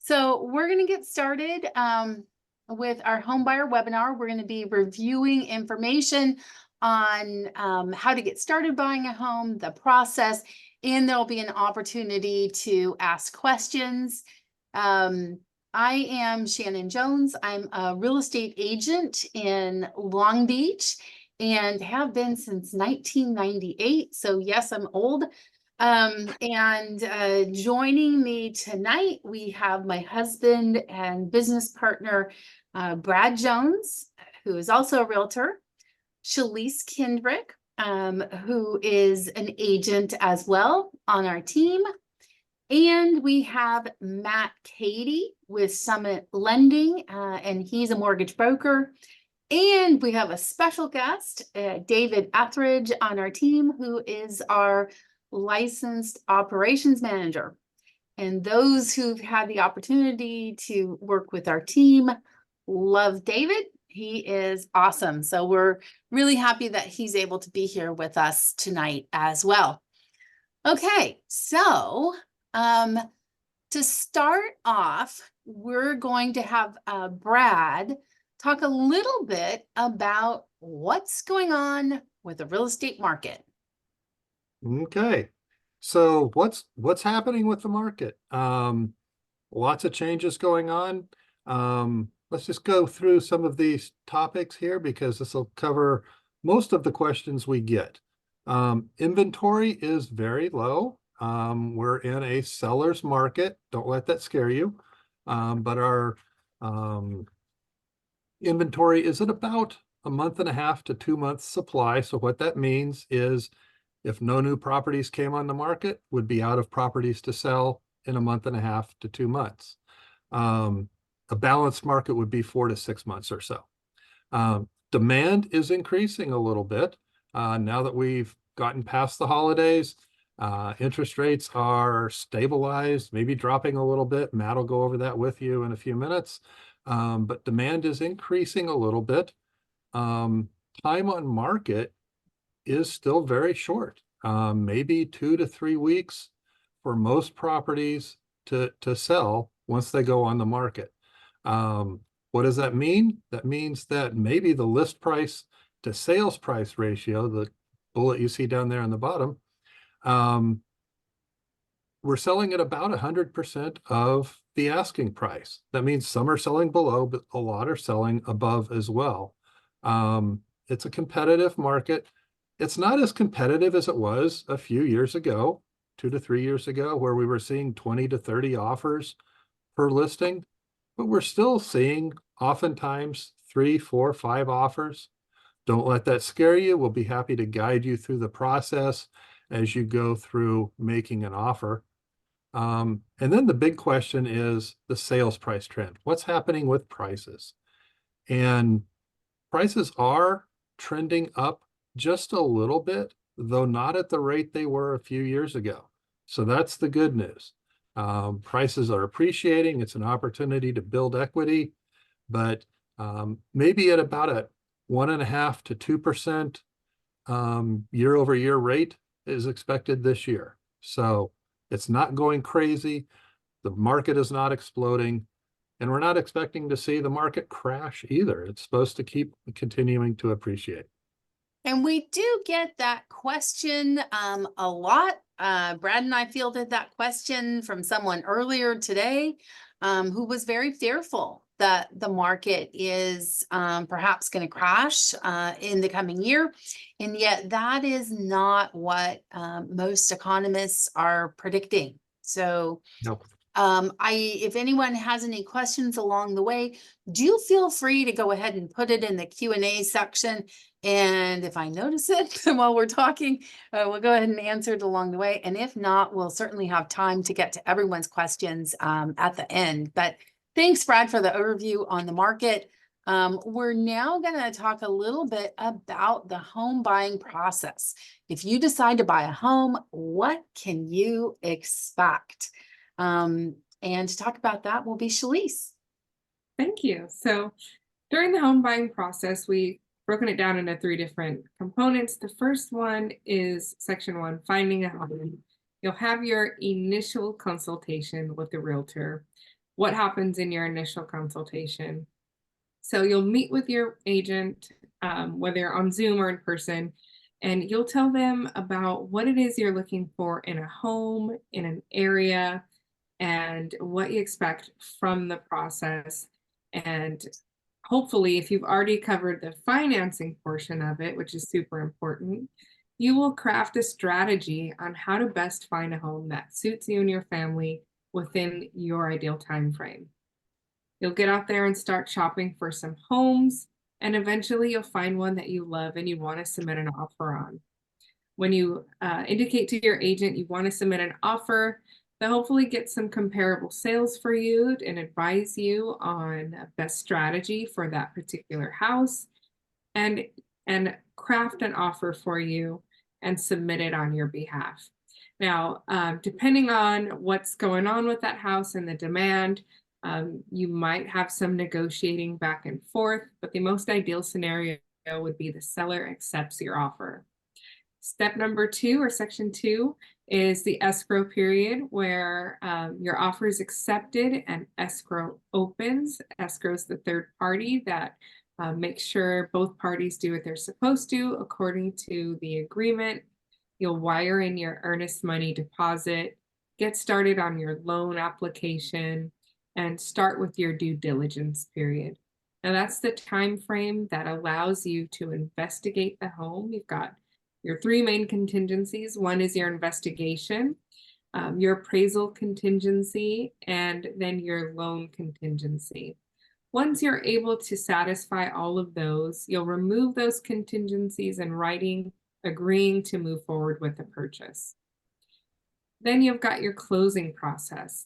So we're going to get started with our home buyer webinar. We're going to be reviewing information on how to get started buying a home, the process, and there'll be an opportunity to ask questions. I am Shannon Jones. I'm a real estate agent in Long Beach and have been since 1998. So yes, I'm old. Joining me tonight, we have my husband and business partner, Brad Jones, who is also a realtor, Shalyse Kendrick, who is an agent as well on our team. And we have Matt Cady with Summit Lending, and he's a mortgage broker. And we have a special guest, David Etheridge on our team, who is our licensed operations manager. And those who've had the opportunity to work with our team love David. He is awesome. So we're really happy that he's able to be here with us tonight as well. Okay, so to start off, we're going to have Brad talk a little bit about what's going on with the real estate market. Okay, so what's happening with the market? Lots of changes going on. Let's just go through some of these topics here because this will cover most of the questions we get. Inventory is very low. We're in a seller's market. Don't let that scare you. But our inventory is at about a month and a half to 2 months supply. So what that means is if no new properties came on the market, would be out of properties to sell in a month and a half to 2 months. A balanced market would be 4 to 6 months or so. Demand is increasing a little bit now that we've gotten past the holidays. Interest rates are stabilized, maybe dropping a little bit. Matt will go over that with you in a few minutes. But demand is increasing a little bit. Time on market is still very short, maybe 2 to 3 weeks for most properties to sell once they go on the market. What does that mean? That means that maybe the list price to sales price ratio, the bullet you see down there on the bottom, we're selling at about 100% of the asking price. That means some are selling below, but a lot are selling above as well. It's a competitive market. It's not as competitive as it was a few years ago, 2 to 3 years ago, where we were seeing 20 to 30 offers per listing, but we're still seeing oftentimes 3, 4, 5 offers. Don't let that scare you. We'll be happy to guide you through the process as you go through making an offer. And then the big question is the sales price trend. What's happening with prices? And prices are trending up just a little bit, though not at the rate they were a few years ago. So that's the good news. Prices are appreciating. It's an opportunity to build equity, but maybe at about a 1.5% to 2% year over year rate is expected this year. So it's not going crazy. The market is not exploding. And we're not expecting to see the market crash either. It's supposed to keep continuing to appreciate. And we do get that question a lot. Brad and I fielded that question from someone earlier today who was very fearful that the market is perhaps going to crash in the coming year. And yet that is not what most economists are predicting. So Nope. if anyone has any questions along the way, do feel free to go ahead and put it in the Q&A section. And if I notice it while we're talking, we'll go ahead and answer it along the way. And if not, we'll certainly have time to get to everyone's questions at the end. But thanks, Brad, for the overview on the market. We're now going to talk a little bit about the home buying process. If you decide to buy a home, what can you expect? And to talk about that will be Shalyse. Thank you. So during the home buying process, we've broken it down into 3 different components. The first one is section 1, finding a home. You'll have your initial consultation with the realtor. what happens in your initial consultation. So you'll meet with your agent, whether on Zoom or in person, and you'll tell them about what it is you're looking for in a home, in an area, and what you expect from the process. And hopefully, if you've already covered the financing portion of it, which is super important, you will craft a strategy on how to best find a home that suits you and your family within your ideal time frame. You'll get out there and start shopping for some homes, and eventually you'll find one that you love and you want to submit an offer on. When you indicate to your agent you want to submit an offer, they'll hopefully get some comparable sales for you and advise you on a best strategy for that particular house, and craft an offer for you and submit it on your behalf. Now, depending on what's going on with that house and the demand, you might have some negotiating back and forth, but the most ideal scenario would be the seller accepts your offer. Step number 2, or section 2, is the escrow period, where your offer is accepted and escrow opens. Escrow is the third party that makes sure both parties do what they're supposed to according to the agreement. You'll wire in your earnest money deposit, get started on your loan application, and start with your due diligence period. Now that's the time frame that allows you to investigate the home. You've got your 3 main contingencies. One is your investigation, your appraisal contingency, and then your loan contingency. Once you're able to satisfy all of those, you'll remove those contingencies in writing, agreeing to move forward with the purchase. Then you've got your closing process.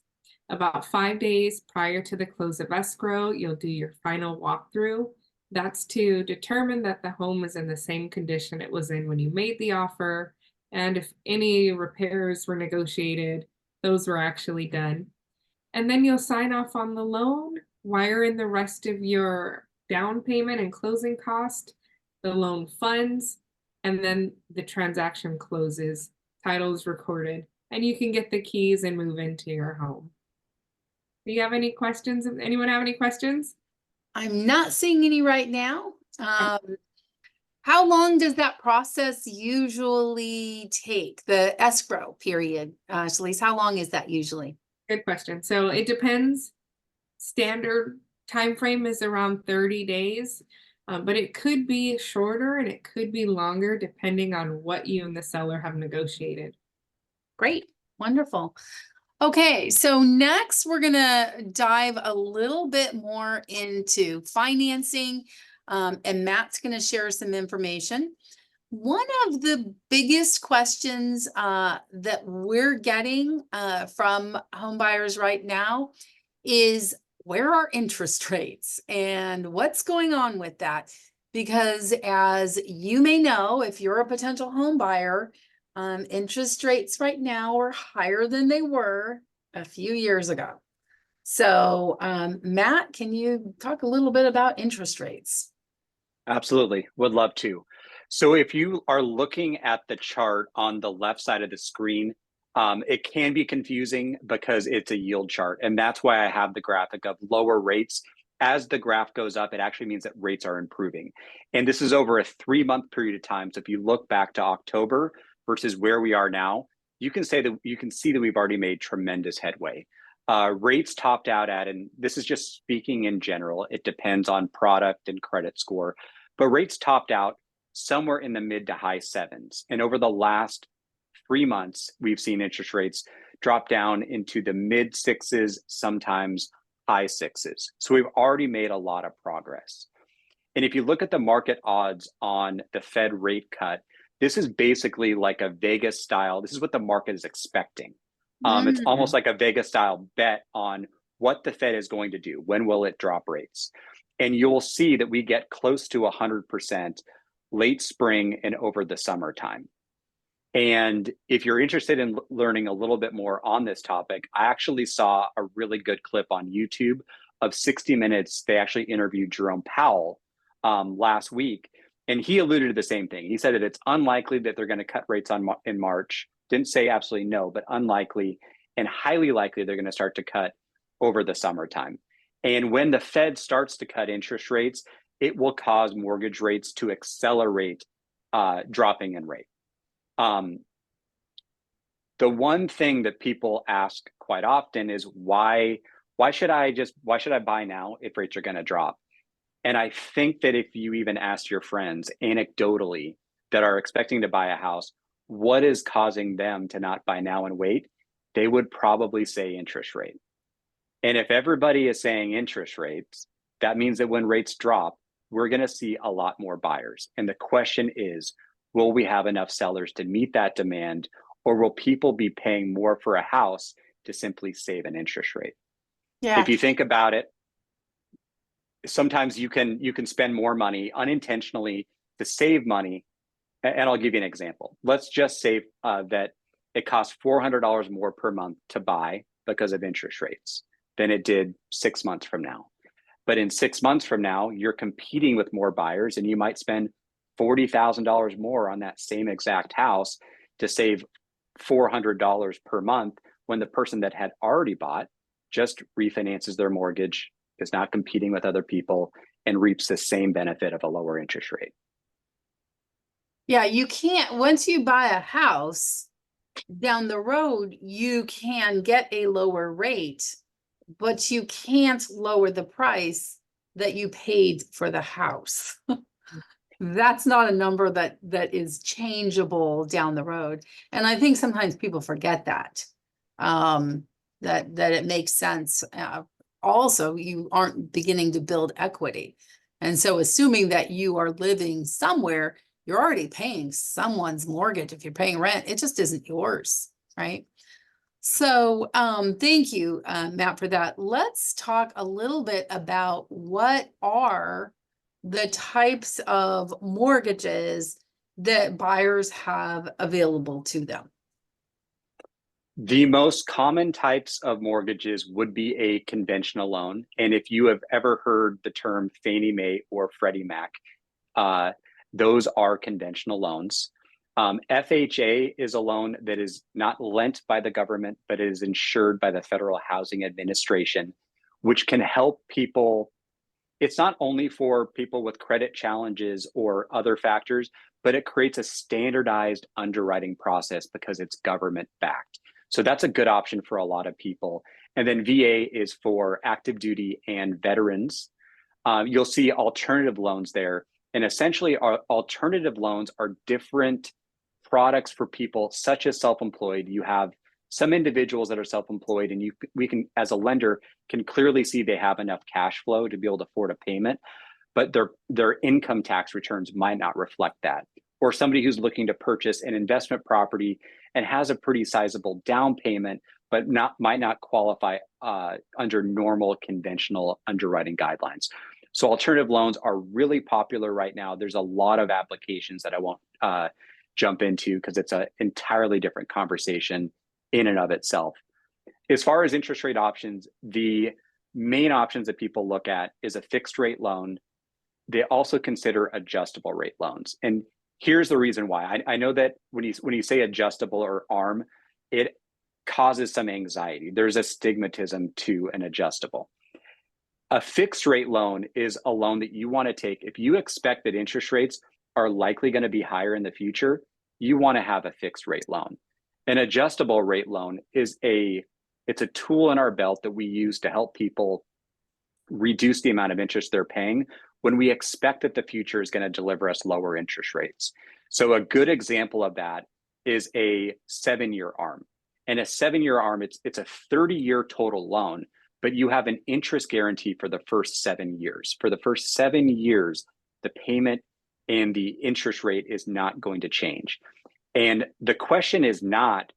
About 5 days prior to the close of escrow, you'll do your final walkthrough. That's to determine that the home is in the same condition it was in when you made the offer, and if any repairs were negotiated, those were actually done. And then you'll sign off on the loan, wire in the rest of your down payment and closing cost, the loan funds, and then the transaction closes, title is recorded, and you can get the keys and move into your home. Do you have any questions? Anyone have any questions? I'm not seeing any right now. How long does that process usually take, the escrow period? Shalyse, how long is that usually? Good question. So it depends. Standard time frame is around 30 days, but it could be shorter and it could be longer depending on what you and the seller have negotiated. Great, wonderful. Okay, so next we're gonna dive a little bit more into financing, and Matt's gonna share some information. One of the biggest questions that we're getting from home buyers right now is, where are interest rates and what's going on with that? Because as you may know, if you're a potential home buyer, interest rates right now are higher than they were a few years ago. So, Matt, can you talk a little bit about interest rates? Absolutely, would love to. So if you are looking at the chart on the left side of the screen, it can be confusing because it's a yield chart. And that's why I have the graphic of lower rates. As the graph goes up, it actually means that rates are improving. And this is over a 3-month period of time. So if you look back to October versus where we are now, you can see that we've already made tremendous headway. Rates topped out at, and this is just speaking in general, it depends on product and credit score, but rates topped out somewhere in the mid to high 7s. And over the last 3 months, we've seen interest rates drop down into the mid 6s, sometimes high 6s. So we've already made a lot of progress. And if you look at the market odds on the Fed rate cut, this is basically like a Vegas style. This is what the market is expecting. It's almost like a Vegas style bet on what the Fed is going to do. When will it drop rates? And you'll see that we get close to 100% late spring and over the summertime. And if you're interested in learning a little bit more on this topic, I actually saw a really good clip on YouTube of 60 Minutes. They actually interviewed Jerome Powell last week, and he alluded to the same thing. He said that it's unlikely that they're going to cut rates in March. Didn't say absolutely no, but unlikely, and highly likely they're going to start to cut over the summertime. And when the Fed starts to cut interest rates, it will cause mortgage rates to accelerate dropping in rate. The one thing that people ask quite often is why should I buy now if rates are going to drop? And I think that if you even ask your friends anecdotally that are expecting to buy a house, what is causing them to not buy now and wait? They would probably say interest rate. And if everybody is saying interest rates, that means that when rates drop, we're going to see a lot more buyers. And the question is, will we have enough sellers to meet that demand, or will people be paying more for a house to simply save an interest rate? Yeah. If you think about it, sometimes you can spend more money unintentionally to save money. And I'll give you an example. Let's just say that it costs $400 more per month to buy because of interest rates than it did 6 months from now. But in 6 months from now, you're competing with more buyers, and you might spend $40,000 more on that same exact house to save $400 per month, when the person that had already bought just refinances their mortgage, is not competing with other people, and reaps the same benefit of a lower interest rate. Yeah, you can't, once you buy a house down the road, you can get a lower rate, but you can't lower the price that you paid for the house. That's not a number that is changeable down the road. And I think sometimes people forget that, that it makes sense. Also, you aren't beginning to build equity. And so assuming that you are living somewhere, you're already paying someone's mortgage. If you're paying rent, it just isn't yours, right? So thank you, Matt, for that. Let's talk a little bit about what are the types of mortgages that buyers have available to them. The most common types of mortgages would be a conventional loan. And if you have ever heard the term Fannie Mae or Freddie Mac, those are conventional loans. FHA is a loan that is not lent by the government, but is insured by the Federal Housing Administration, which can help people. It's not only for people with credit challenges or other factors, but it creates a standardized underwriting process because it's government backed. So that's a good option for a lot of people. And then VA is for active duty and veterans. You'll see alternative loans there. And essentially, our alternative loans are different products for people such as self-employed. You have some individuals that are self-employed, and we can, as a lender, can clearly see they have enough cash flow to be able to afford a payment, but their income tax returns might not reflect that. Or somebody who's looking to purchase an investment property and has a pretty sizable down payment, but might not qualify under normal conventional underwriting guidelines. So alternative loans are really popular right now. There's a lot of applications that I won't jump into because it's an entirely different conversation in and of itself. As far as interest rate options, the main options that people look at is a fixed rate loan. They also consider adjustable rate loans. And here's the reason why. I know that when you say adjustable or ARM, it causes some anxiety. There's a stigmatism to an adjustable. A fixed rate loan is a loan that you want to take if you expect that interest rates are likely going to be higher in the future. You want to have a fixed rate loan. An adjustable rate loan is it's a tool in our belt that we use to help people reduce the amount of interest they're paying when we expect that the future is going to deliver us lower interest rates. So a good example of that is a 7-year ARM. And a 7-year ARM, it's a 30-year total loan, but you have an interest guarantee for the first 7 years. For the first 7 years, the payment and the interest rate is not going to change. And the question is not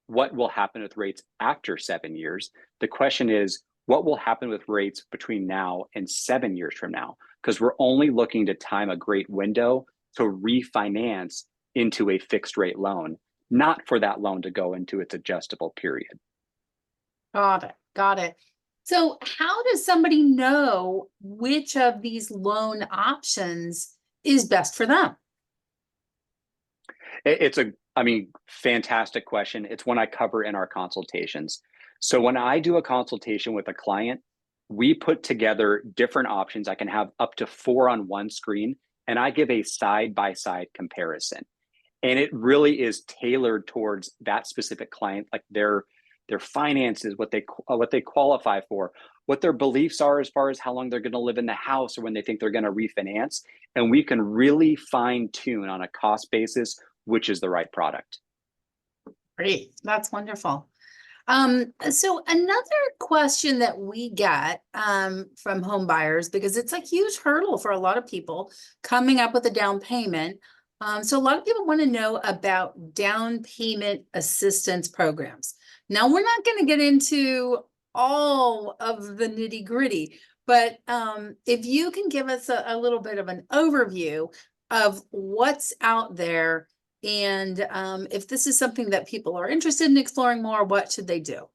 what will happen with rates after 7 years. The question is, what will happen with rates between now and 7 years from now? Because we're only looking to time a great window to refinance into a fixed rate loan, not for that loan to go into its adjustable period. Got it. Got it. So how does somebody know which of these loan options is best for them? It's fantastic question. It's one I cover in our consultations. So when I do a consultation with a client, we put together different options. I can have up to 4 on one screen, and I give a side-by-side comparison. And it really is tailored towards that specific client, like their finances, what they qualify for, what their beliefs are as far as how long they're going to live in the house or when they think they're going to refinance. And we can really fine tune on a cost basis which is the right product. Great, that's wonderful. So another question that we get from home buyers, because it's a huge hurdle for a lot of people coming up with a down payment. So a lot of people want to know about down payment assistance programs. Now, we're not going to get into all of the nitty gritty, but if you can give us a little bit of an overview of what's out there, and if this is something that people are interested in exploring more, what should they do?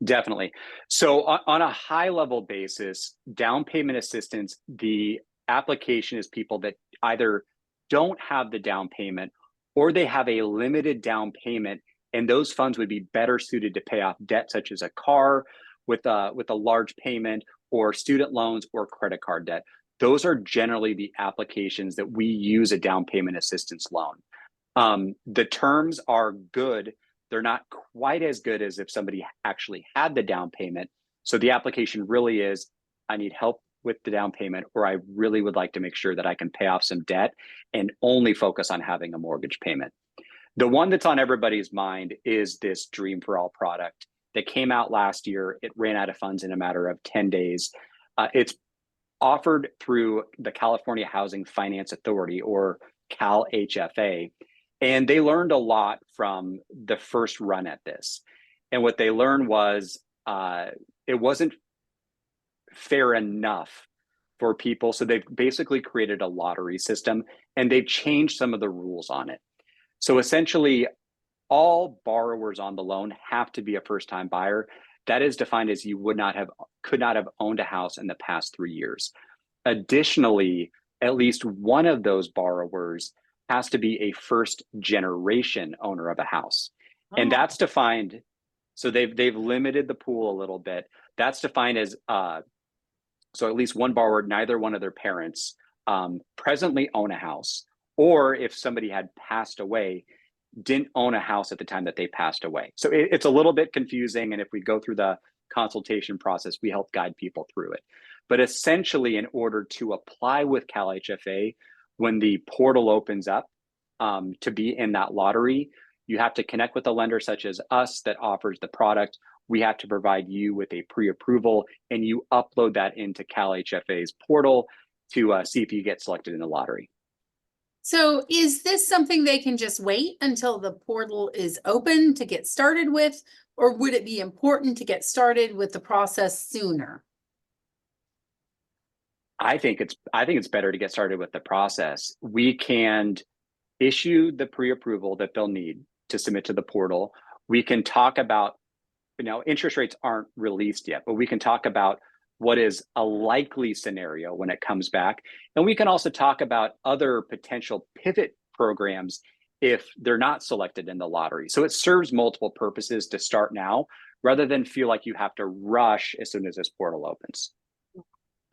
Definitely. So on a high level basis, down payment assistance, the application is people that either don't have the down payment or they have a limited down payment, and those funds would be better suited to pay off debt such as a car with a large payment, or student loans or credit card debt. Those are generally the applications that we use a down payment assistance loan. The terms are good. They're not quite as good as if somebody actually had the down payment. So the application really is, I need help with the down payment, or I really would like to make sure that I can pay off some debt and only focus on having a mortgage payment. The one that's on everybody's mind is this Dream for All product that came out last year. It ran out of funds in a matter of 10 days. It's offered through the California Housing Finance Authority, or Cal HFA. And they learned a lot from the first run at this. And what they learned was it wasn't fair enough for people. So they've basically created a lottery system, and they've changed some of the rules on it. So essentially, all borrowers on the loan have to be a first-time buyer. That is defined as you could not have owned a house in the past 3 years. Additionally, at least one of those borrowers has to be a first generation owner of a house. And that's defined, so they've limited the pool a little bit. That's defined as so at least one borrower, neither one of their parents presently own a house, or if somebody had passed away, didn't own a house at the time that they passed away. So it's a little bit confusing, and if we go through the consultation process, we help guide people through it. But essentially, in order to apply with Cal HFA, when the portal opens up to be in that lottery, you have to connect with a lender such as us that offers the product. We have to provide you with a pre-approval, and you upload that into Cal HFA's portal to see if you get selected in the lottery. So is this something they can just wait until the portal is open to get started with, or would it be important to get started with the process sooner? I think it's better to get started with the process. We can issue the pre-approval that they'll need to submit to the portal. We can talk about, interest rates aren't released yet, but we can talk about what is a likely scenario when it comes back. And we can also talk about other potential pivot programs if they're not selected in the lottery. So it serves multiple purposes to start now, rather than feel like you have to rush as soon as this portal opens.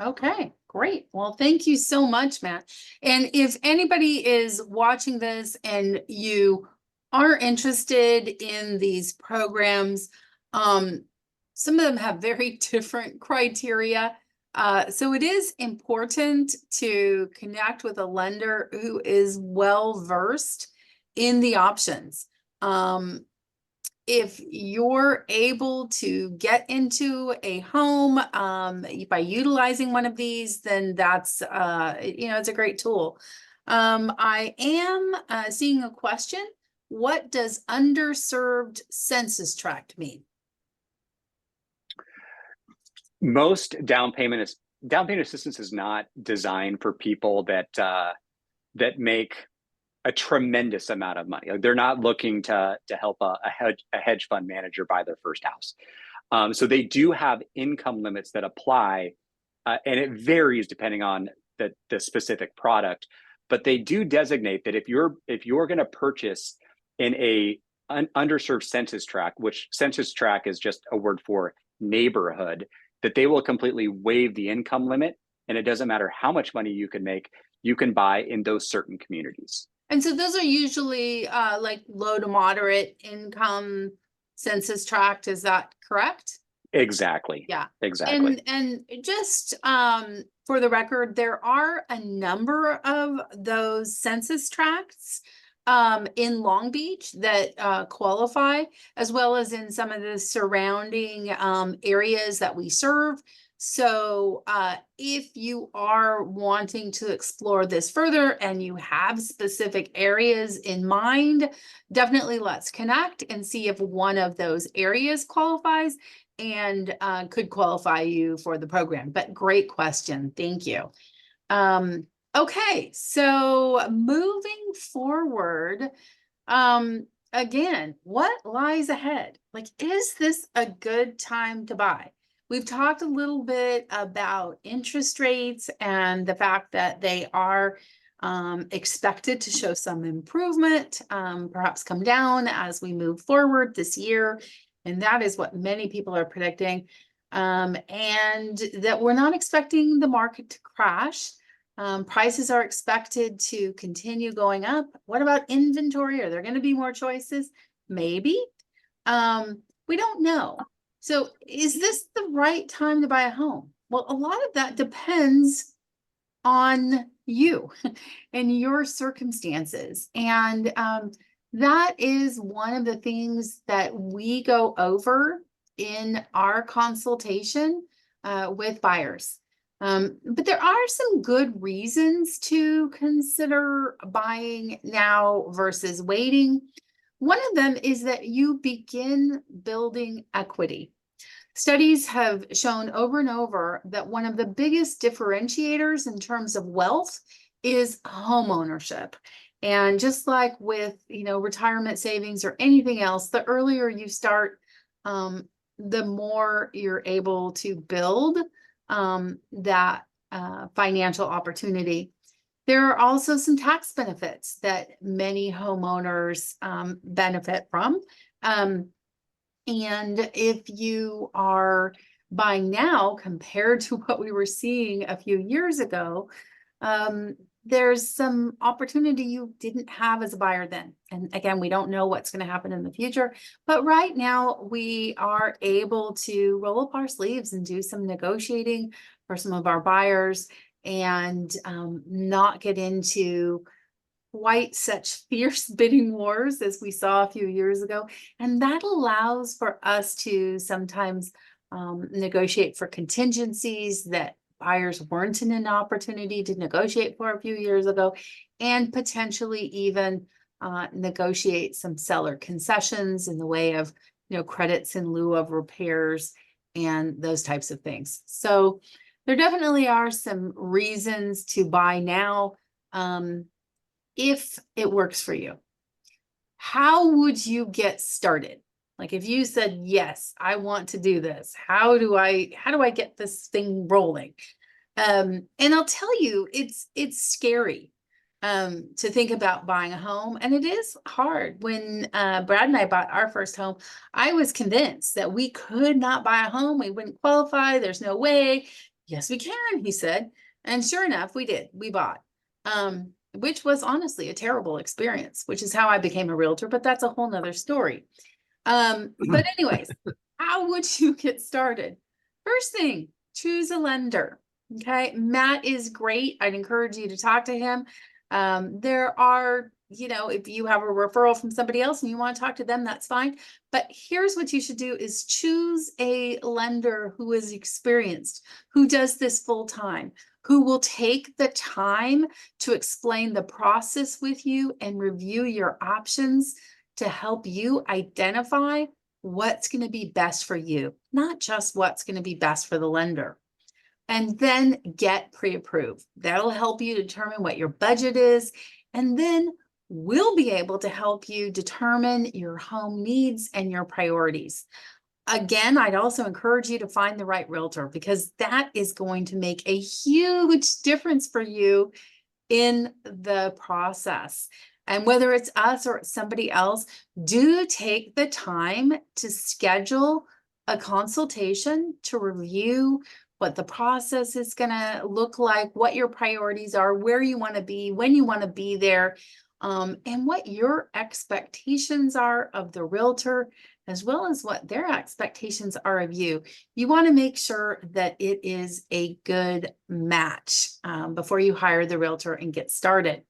Okay, great. Well, thank you so much, Matt. And if anybody is watching this and you are interested in these programs, some of them have very different criteria. So it is important to connect with a lender who is well-versed in the options. If you're able to get into a home by utilizing one of these, then that's, it's a great tool. I am seeing a question. What does underserved census tract mean? Most down payment assistance is not designed for people that make a tremendous amount of money. Like, they're not looking to help a hedge fund manager buy their first house. So they do have income limits that apply, and it varies depending on the specific product. But they do designate that if you're going to purchase in a underserved census tract, which census tract is just a word for neighborhood, that they will completely waive the income limit. And it doesn't matter how much money you can make, you can buy in those certain communities. And so those are usually like low to moderate income census tract, is that correct? Exactly. Yeah. Exactly. And just for the record, there are a number of those census tracts in Long Beach that qualify, as well as in some of the surrounding areas that we serve. So if you are wanting to explore this further and you have specific areas in mind, definitely let's connect and see if one of those areas qualifies and could qualify you for the program. But great question. Thank you. Okay, so moving forward, again, what lies ahead? Like, is this a good time to buy? We've talked a little bit about interest rates and the fact that they are expected to show some improvement, perhaps come down as we move forward this year. And that is what many people are predicting. And that we're not expecting the market to crash. Prices are expected to continue going up. What about inventory? Are there going to be more choices? Maybe. We don't know. So is this the right time to buy a home? Well, a lot of that depends on you and your circumstances. And that is one of the things that we go over in our consultation with buyers. But there are some good reasons to consider buying now versus waiting. One of them is that you begin building equity. Studies have shown over and over that one of the biggest differentiators in terms of wealth is home ownership. And just like with, retirement savings or anything else, the earlier you start, the more you're able to build that financial opportunity. There are also some tax benefits that many homeowners benefit from. And if you are buying now compared to what we were seeing a few years ago, there's some opportunity you didn't have as a buyer then. And again, we don't know what's going to happen in the future, but right now we are able to roll up our sleeves and do some negotiating for some of our buyers and not get into quite such fierce bidding wars as we saw a few years ago. And that allows for us to sometimes negotiate for contingencies that buyers weren't in an opportunity to negotiate for a few years ago, and potentially even negotiate some seller concessions in the way of, credits in lieu of repairs and those types of things. So there definitely are some reasons to buy now. If it works for you. How would you get started? Like if you said, yes, I want to do this, how do I get this thing rolling? And I'll tell you, it's scary to think about buying a home. And it is hard. When Brad and I bought our first home, I was convinced that we could not buy a home. We wouldn't qualify. There's no way. Yes, we can, he said. And sure enough, we did. We bought. Which was honestly a terrible experience, which is how I became a realtor, but that's a whole nother story. But anyways, how would you get started? First thing, choose a lender. Okay, Matt is great. I'd encourage you to talk to him. There are, if you have a referral from somebody else and you want to talk to them, that's fine. But here's what you should do is choose a lender who is experienced, who does this full time, who will take the time to explain the process with you and review your options to help you identify what's going to be best for you, not just what's going to be best for the lender. And then get pre-approved. That'll help you determine what your budget is. And then we'll be able to help you determine your home needs and your priorities. Again, I'd also encourage you to find the right realtor, because that is going to make a huge difference for you in the process. And whether it's us or it's somebody else, do take the time to schedule a consultation to review what the process is going to look like, what your priorities are, where you want to be, when you want to be there, and what your expectations are of the realtor, as well as what their expectations are of you. You want to make sure that it is a good match before you hire the realtor and get started.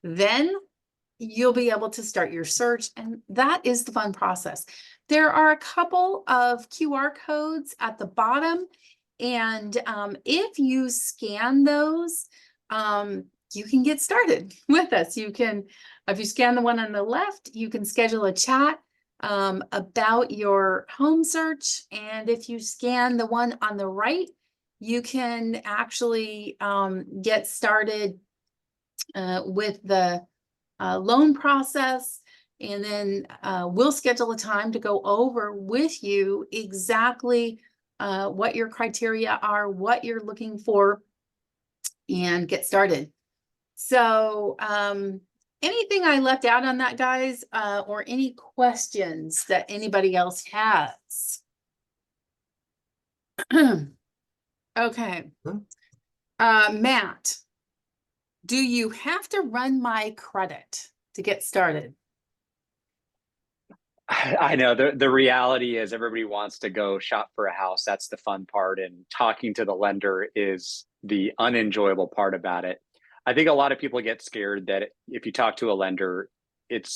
Then you'll be able to start your search, and that is the fun process. There are a couple of QR codes at the bottom, and if you scan those, you can get started with us. You can, if you scan the one on the left, you can schedule a chat about your home search, and if you scan the one on the right, you can actually get started with the loan process, and then we'll schedule a time to go over with you exactly what your criteria are, what you're looking for, and get started. So anything I left out on that, guys, or any questions that anybody else has? Okay. Matt, do you have to run my credit to get started? I know the reality is everybody wants to go shop for a house. That's the fun part. And talking to the lender is the unenjoyable part about it. I think a lot of people get scared that if you talk to a lender, if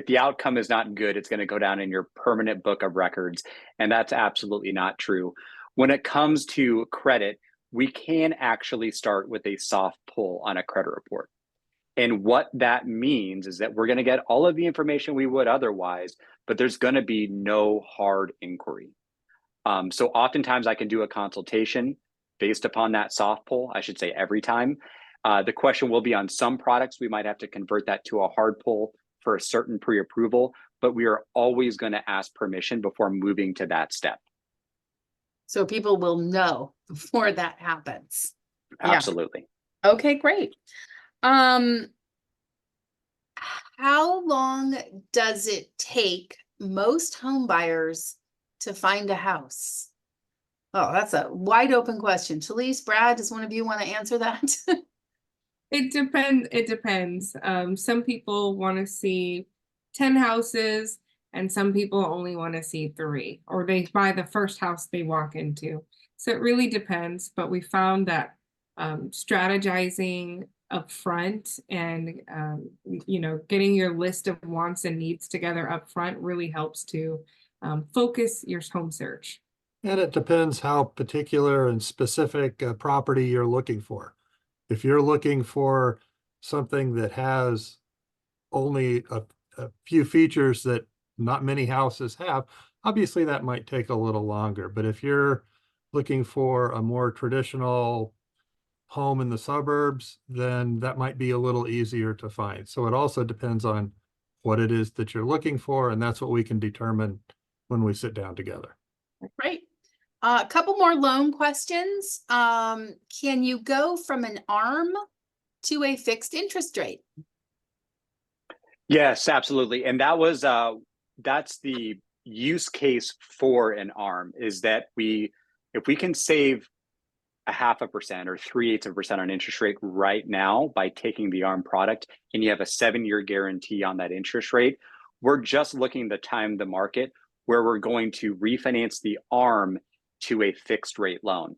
the outcome is not good, it's going to go down in your permanent book of records. And that's absolutely not true. When it comes to credit, we can actually start with a soft pull on a credit report. And what that means is that we're going to get all of the information we would otherwise, but there's going to be no hard inquiry. So oftentimes I can do a consultation based upon that soft pull. I should say every time. The question will be on some products, we might have to convert that to a hard pull for a certain pre-approval, but we are always going to ask permission before moving to that step. So people will know before that happens. Absolutely. Yeah. Okay, great. How long does it take most home buyers to find a house? Oh, that's a wide open question. Shalyse, Brad, does one of you want to answer that? It depends. Some people want to see 10 houses and some people only want to see 3, or they buy the first house they walk into. So it really depends, but we found that strategizing up front and getting your list of wants and needs together up front really helps to focus your home search. And it depends how particular and specific a property you're looking for. If you're looking for something that has only a few features that not many houses have, obviously that might take a little longer. But if you're looking for a more traditional home in the suburbs, then that might be a little easier to find. So it also depends on what it is that you're looking for, and that's what we can determine when we sit down together. Great. A couple more loan questions. Can you go from an ARM to a fixed interest rate? Yes, absolutely. And that's the use case for an ARM, is that if we can save 0.5% or 0.3% on interest rate right now by taking the ARM product, and you have a 7-year guarantee on that interest rate, we're just looking to time the market where we're going to refinance the ARM to a fixed rate loan.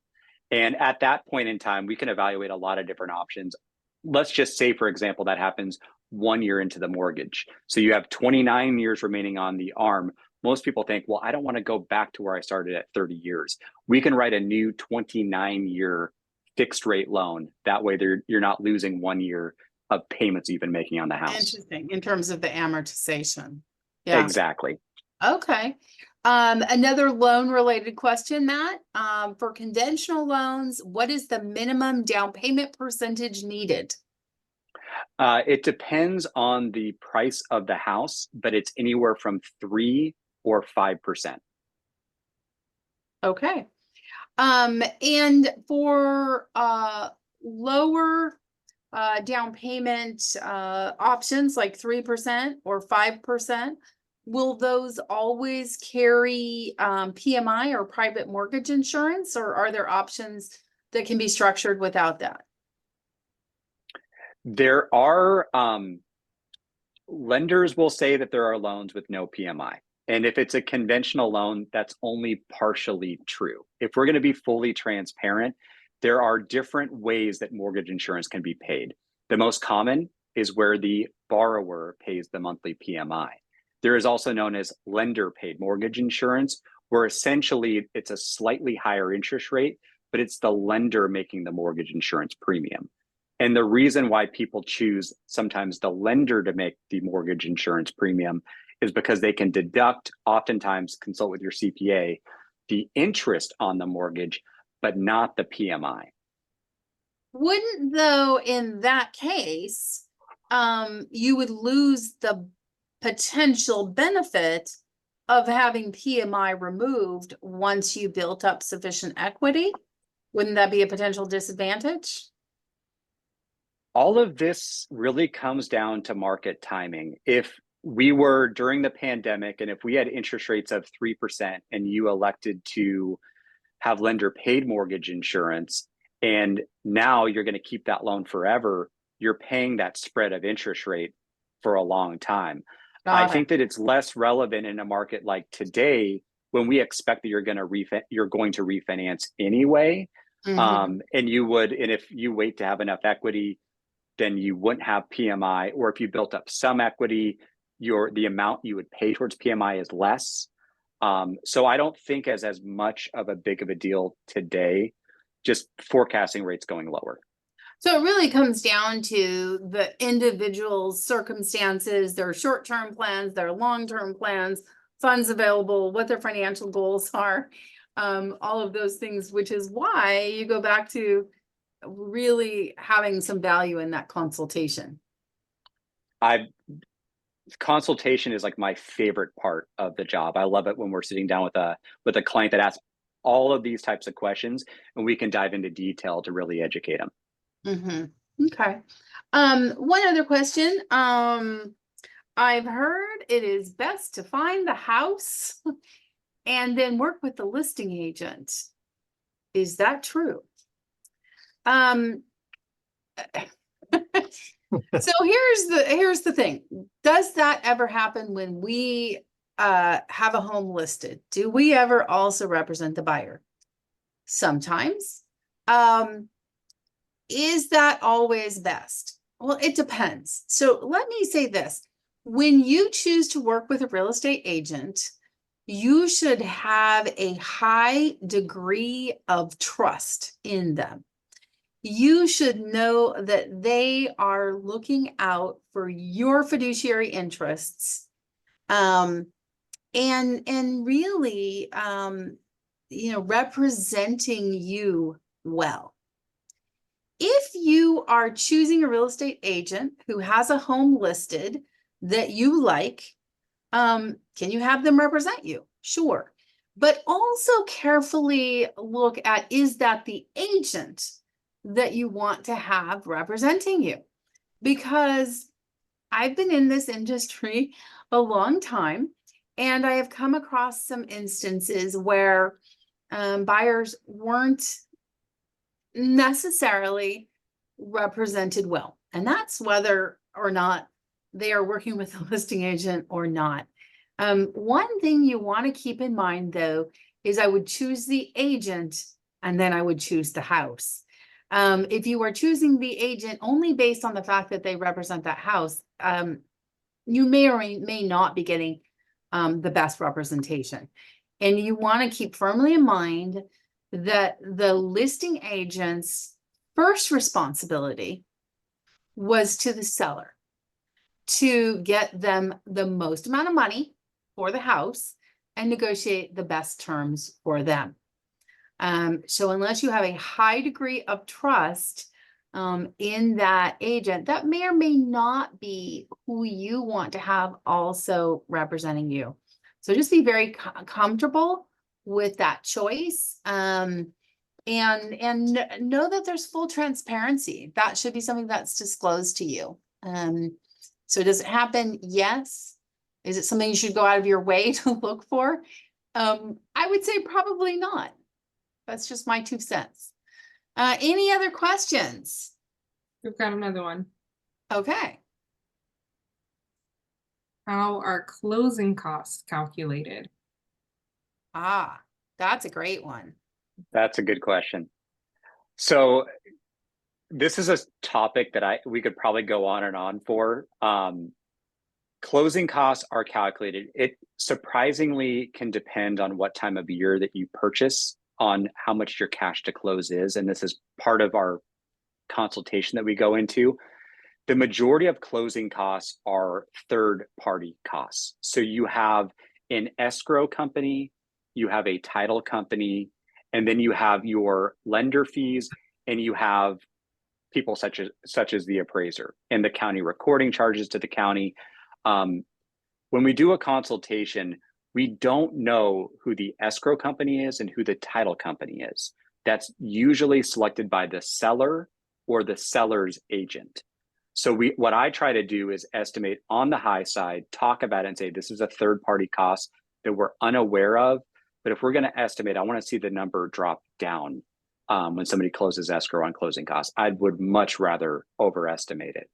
And at that point in time, we can evaluate a lot of different options. Let's just say, for example, that happens 1 year into the mortgage. So you have 29 years remaining on the ARM. Most people think, well, I don't want to go back to where I started at 30 years. We can write a new 29-year fixed rate loan. That way you're not losing 1 year of payments you've been making on the house. Interesting, in terms of the amortization. Yeah. Exactly. Okay. Another loan related question, Matt, for conventional loans, what is the minimum down payment percentage needed? It depends on the price of the house, but it's anywhere from 3 or 5%. Okay. And for lower down payment options like 3% or 5%. Will those always carry PMI or private mortgage insurance, or are there options that can be structured without that? There are lenders will say that there are loans with no PMI. And if it's a conventional loan, that's only partially true. If we're going to be fully transparent, there are different ways that mortgage insurance can be paid. The most common is where the borrower pays the monthly PMI. There is also known as lender paid mortgage insurance, where essentially it's a slightly higher interest rate, but it's the lender making the mortgage insurance premium. And the reason why people choose sometimes the lender to make the mortgage insurance premium is because they can deduct, oftentimes consult with your CPA, the interest on the mortgage, but not the PMI. Wouldn't though, in that case, you would lose the potential benefit of having PMI removed once you built up sufficient equity? Wouldn't that be a potential disadvantage? All of this really comes down to market timing. If we were during the pandemic and if we had interest rates of 3% and you elected to have lender paid mortgage insurance, and now you're going to keep that loan forever, you're paying that spread of interest rate for a long time. I think that it's less relevant in a market like today when we expect that you're going to refinance anyway. Mhm. And if you wait to have enough equity, then you wouldn't have PMI, or if you built up some equity, the amount you would pay towards PMI is less. So I don't think as much of a big of a deal today, just forecasting rates going lower. So it really comes down to the individual's circumstances, their short-term plans, their long-term plans, funds available, what their financial goals are, all of those things, which is why you go back to really having some value in that consultation. Consultation is like my favorite part of the job. I love it when we're sitting down with a client that asks all of these types of questions, and we can dive into detail to really educate them. Mm-hmm. Okay. One other question. I've heard it is best to find the house and then work with the listing agent. Is that true? So here's the thing. Does that ever happen when we have a home listed? Do we ever also represent the buyer? Sometimes. Is that always best? Well, it depends. So let me say this. When you choose to work with a real estate agent, you should have a high degree of trust in them. You should know that they are looking out for your fiduciary interests, and really, representing you well. If you are choosing a real estate agent who has a home listed that you like, can you have them represent you? Sure. But also carefully look at, is that the agent that you want to have representing you? Because I've been in this industry a long time, and I have come across some instances where buyers weren't necessarily represented well. And that's whether or not they are working with a listing agent or not. One thing you want to keep in mind, though, is I would choose the agent and then I would choose the house. If you are choosing the agent only based on the fact that they represent that house, you may or may not be getting the best representation. And you want to keep firmly in mind that the listing agent's first responsibility was to the seller to get them the most amount of money for the house and negotiate the best terms for them. So unless you have a high degree of trust in that agent, that may or may not be who you want to have also representing you. So just be very comfortable with that choice. and know that there's full transparency. That should be something that's disclosed to you. So does it happen? Yes. Is it something you should go out of your way to look for? I would say probably not. That's just my 2 cents. Any other questions? We've got another one. Okay. How are closing costs calculated? Ah, that's a great one. That's a good question. So this is a topic that we could probably go on and on for. Closing costs are calculated. It surprisingly can depend on what time of year that you purchase, on how much your cash to close is. And this is part of our consultation that we go into. The majority of closing costs are third-party costs. So you have an escrow company, you have a title company, and then you have your lender fees, and you have people such as the appraiser and the county recording charges to the county. When we do a consultation, we don't know who the escrow company is and who the title company is. That's usually selected by the seller or the seller's agent. So what I try to do is estimate on the high side, talk about it and say, this is a third-party cost that we're unaware of. But if we're going to estimate, I want to see the number drop down when somebody closes escrow on closing costs. I would much rather overestimate it.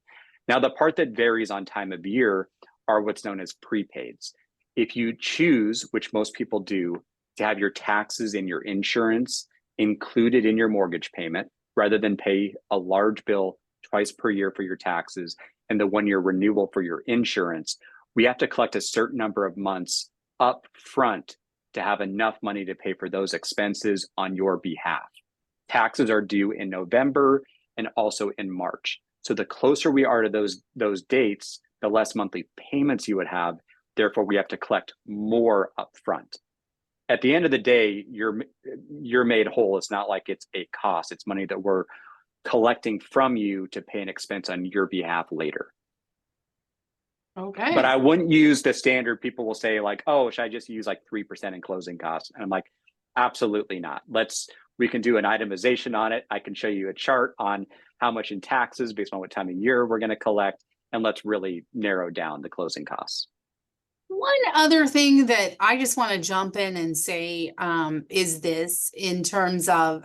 Now, the part that varies on time of year are what's known as prepaids. If you choose, which most people do, to have your taxes and your insurance included in your mortgage payment, rather than pay a large bill twice per year for your taxes and the 1-year renewal for your insurance, we have to collect a certain number of months up front to have enough money to pay for those expenses on your behalf. Taxes are due in November and also in March. So the closer we are to those dates, the less monthly payments you would have. Therefore, we have to collect more upfront. At the end of the day, you're made whole. It's not like it's a cost. It's money that we're collecting from you to pay an expense on your behalf later. Okay. But I wouldn't use the standard. People will say like, oh, should I just use like 3% in closing costs? And I'm like, absolutely not. We can do an itemization on it. I can show you a chart on how much in taxes based on what time of year we're going to collect. And let's really narrow down the closing costs. One other thing that I just want to jump in and say is this in terms of,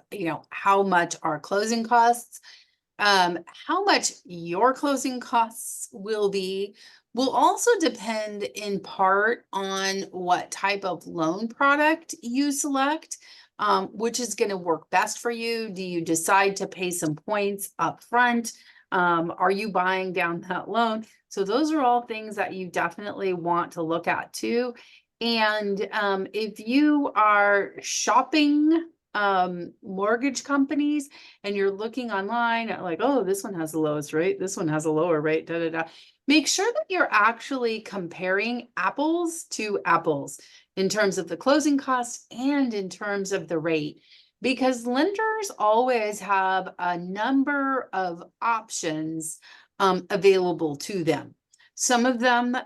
how much our closing costs, how much your closing costs will be, will also depend in part on what type of loan product you select, which is going to work best for you. Do you decide to pay some points up front? Are you buying down that loan? So those are all things that you definitely want to look at too. And if you are shopping mortgage companies and you're looking online at like, oh, this one has the lowest rate, this one has a lower rate, make sure that you're actually comparing apples to apples in terms of the closing costs and in terms of the rate. Because lenders always have a number of options available to them. Some of them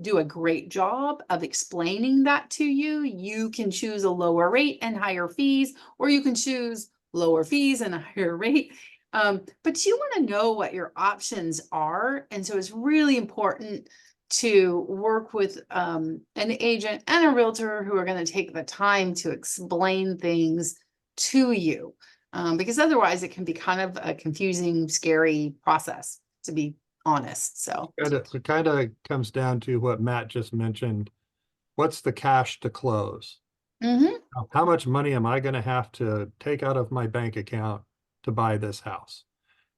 do a great job of explaining that to you. You can choose a lower rate and higher fees, or you can choose lower fees and a higher rate. But you want to know what your options are. And so it's really important to work with an agent and a realtor who are going to take the time to explain things to you, because otherwise it can be kind of a confusing, scary process, to be honest. So it kind of comes down to what Matt just mentioned. What's the cash to close? How much money am I going to have to take out of my bank account to buy this house?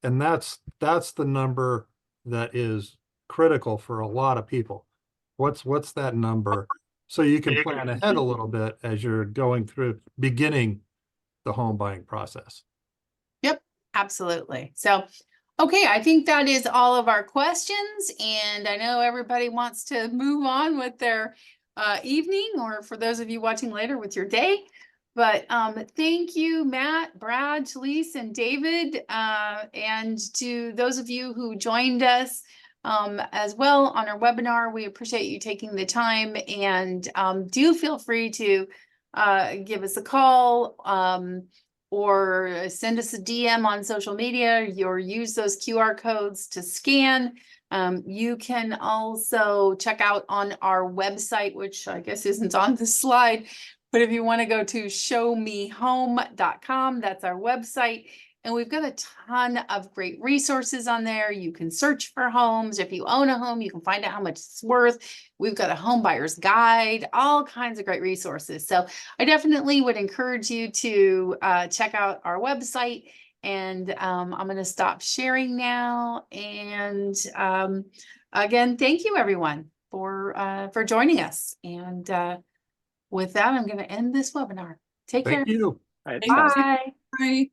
And that's the number that is critical for a lot of people. What's that number? So you can plan ahead a little bit as you're going through beginning the home buying process. Yep, absolutely. So, okay, I think that is all of our questions, and I know everybody wants to move on with their evening, or for those of you watching later, with your day. But thank you, Matt, Brad, Shalyse, and David, and to those of you who joined us as well on our webinar. We appreciate you taking the time, and do feel free to give us a call or send us a DM on social media, or use those QR codes to scan. You can also check out on our website, which I guess isn't on the slide, but if you want to go to showmehome.com, that's our website. And we've got a ton of great resources on there. You can search for homes. If you own a home, you can find out how much it's worth. We've got a home buyer's guide, all kinds of great resources. So I definitely would encourage you to check out our website. And I'm going to stop sharing now. And again, thank you everyone for joining us. And with that, I'm going to end this webinar. Take care. Thank you. All right, Thank sounds you. Bye. Bye.